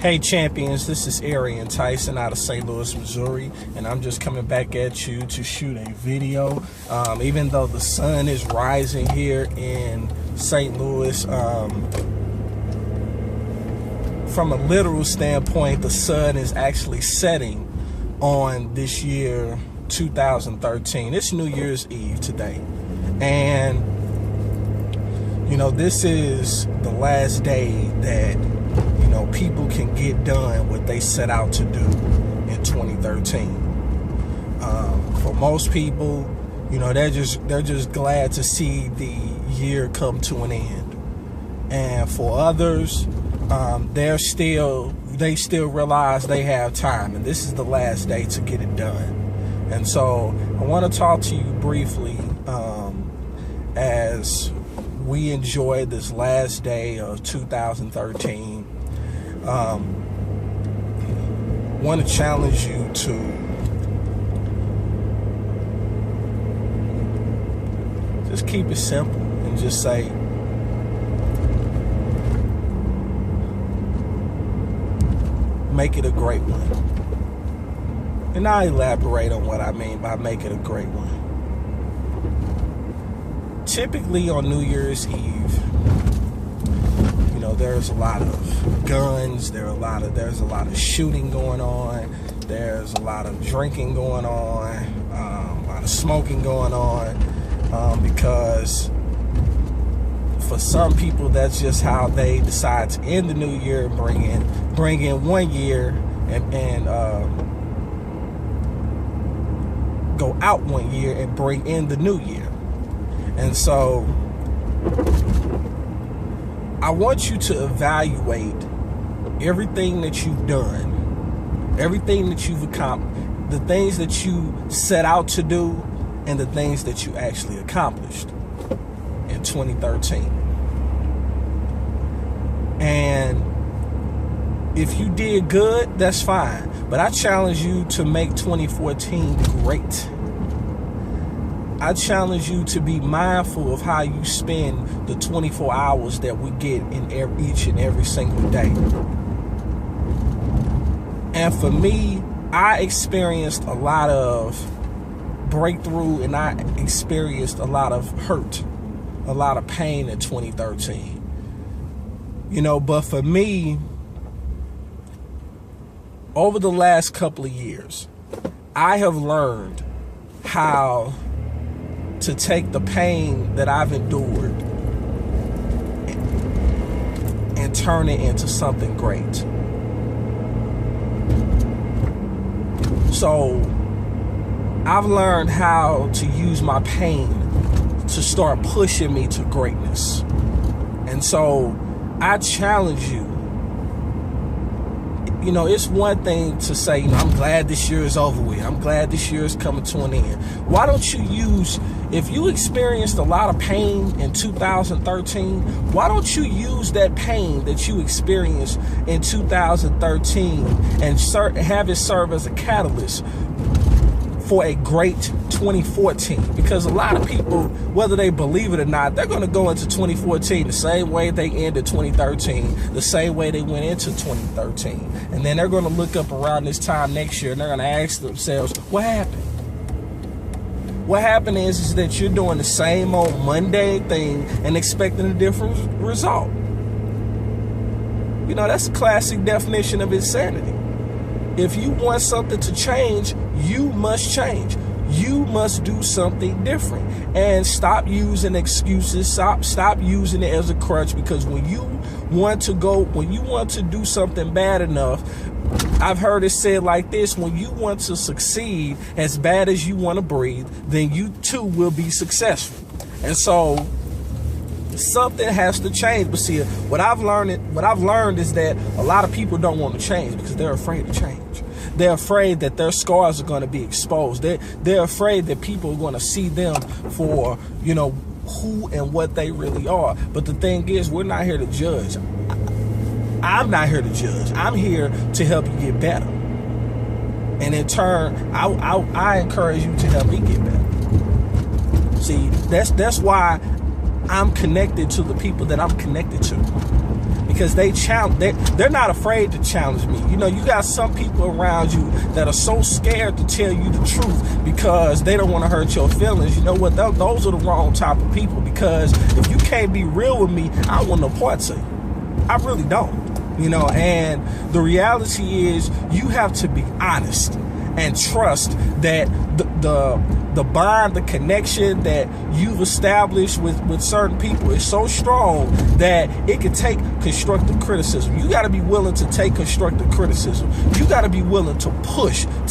Hey champions, this is Arian Tyson out of St. Louis, Missouri, and I'm just coming back at you to shoot a video. Even though the sun is rising here in St. Louis, from a literal standpoint, the sun is actually setting on this year 2013. It's New Year's Eve today, and you know, this is the last day that people can get done what they set out to do in 2013. For most people, they're just glad to see the year come to an end, and for others, they still realize they have time, and this is the last day to get it done. And so I want to talk to you briefly as we enjoy this last day of 2013. Want to challenge you to just keep it simple and just say, make it a great one. And I'll elaborate on what I mean by make it a great one. Typically on New Year's Eve, there's a lot of guns, there's a lot of shooting going on, there's a lot of drinking going on, a lot of smoking going on, because for some people that's just how they decide to end the new year and bring in one year and go out one year and bring in the new year. And so I want you to evaluate everything that you've done, everything that you've accomplished, the things that you set out to do, and the things that you actually accomplished in 2013. And if you did good, that's fine. But I challenge you to make 2014 great. I challenge you to be mindful of how you spend the 24 hours that we get in each and every single day. And for me, I experienced a lot of breakthrough, and I experienced a lot of hurt, a lot of pain in 2013. But for me, over the last couple of years, I have learned how to take the pain that I've endured and turn it into something great. So I've learned how to use my pain to start pushing me to greatness. And so I challenge you. It's one thing to say, I'm glad this year is over with. I'm glad this year is coming to an end. Why don't you use, if you experienced a lot of pain in 2013, why don't you use that pain that you experienced in 2013 and have it serve as a catalyst for a great 2014? Because a lot of people, whether they believe it or not, they're going to go into 2014 the same way they ended 2013, the same way they went into 2013. And then they're going to look up around this time next year and they're going to ask themselves, what happened? What happened is that you're doing the same old mundane thing and expecting a different result. That's a classic definition of insanity. If you want something to change, you must change. You must do something different, and stop using excuses. Stop using it as a crutch, because when you want to do something bad enough, I've heard it said like this: when you want to succeed as bad as you want to breathe, then you too will be successful. And so something has to change. But see, what I've learned is that a lot of people don't want to change because they're afraid to change. They're afraid that their scars are going to be exposed. They're afraid that people are going to see them for, who and what they really are. But the thing is, we're not here to judge. I'm not here to judge. I'm here to help you get better. And in turn, I encourage you to help me get better. See, that's why I'm connected to the people that I'm connected to. because they're not afraid to challenge me. You know, you got some people around you that are so scared to tell you the truth because they don't want to hurt your feelings. You know what? Those are the wrong type of people, because if you can't be real with me, I don't want no parts of you. I really don't. You know, and the reality is you have to be honest and trust that the bond, the connection that you've established with certain people is so strong that it can take constructive criticism. You got to be willing to take constructive criticism. You got to be willing to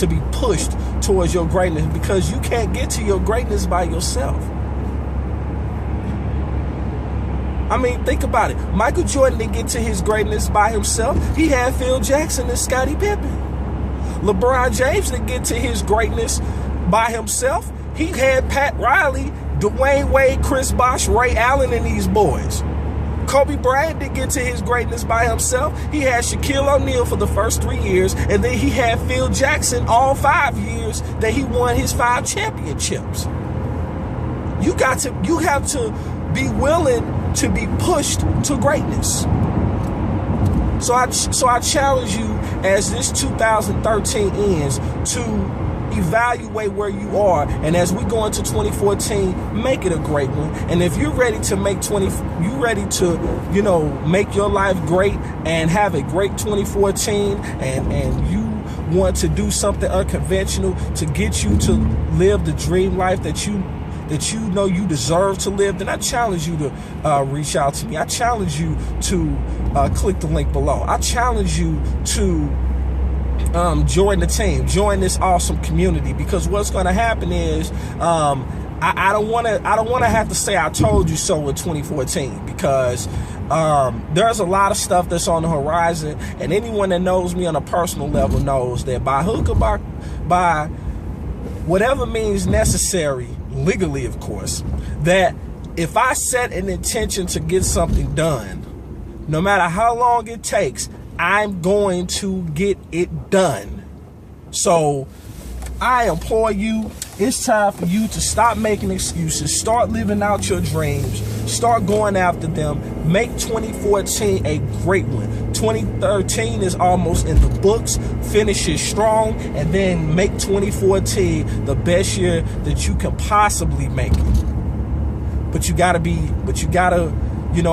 be pushed towards your greatness, because you can't get to your greatness by yourself. I mean, think about it. Michael Jordan didn't get to his greatness by himself. He had Phil Jackson and Scottie Pippen. LeBron James didn't get to his greatness by himself. He had Pat Riley, Dwayne Wade, Chris Bosh, Ray Allen, and these boys. Kobe Bryant didn't get to his greatness by himself. He had Shaquille O'Neal for the first 3 years, and then he had Phil Jackson all 5 years that he won his 5 championships. You have to be willing to be pushed to greatness. So I challenge you, as this 2013 ends, to evaluate where you are, and as we go into 2014, make it a great one. And if you're ready to make make your life great and have a great 2014, and you want to do something unconventional to get you to live the dream life that you know you deserve to live, then I challenge you to reach out to me. I challenge you to click the link below. I challenge you to join the team, join this awesome community, because what's going to happen is I don't want to have to say I told you so in 2014, because there's a lot of stuff that's on the horizon, and anyone that knows me on a personal level knows that by hook or by whatever means necessary, legally of course, that if I set an intention to get something done, no matter how long it takes, I'm going to get it done. So I implore you, it's time for you to stop making excuses, start living out your dreams, start going after them, make 2014 a great one. 2013 is almost in the books, finish it strong, and then make 2014 the best year that you can possibly make it. But you gotta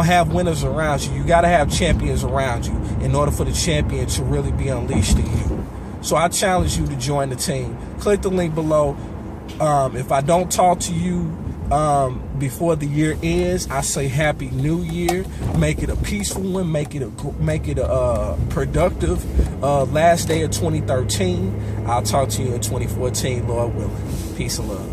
have winners around you. You gotta have champions around you in order for the champion to really be unleashed in you. So I challenge you to join the team. Click the link below. If I don't talk to you before the year ends, I say Happy New Year. Make it a peaceful one. Make it a productive last day of 2013. I'll talk to you in 2014, Lord willing. Peace and love.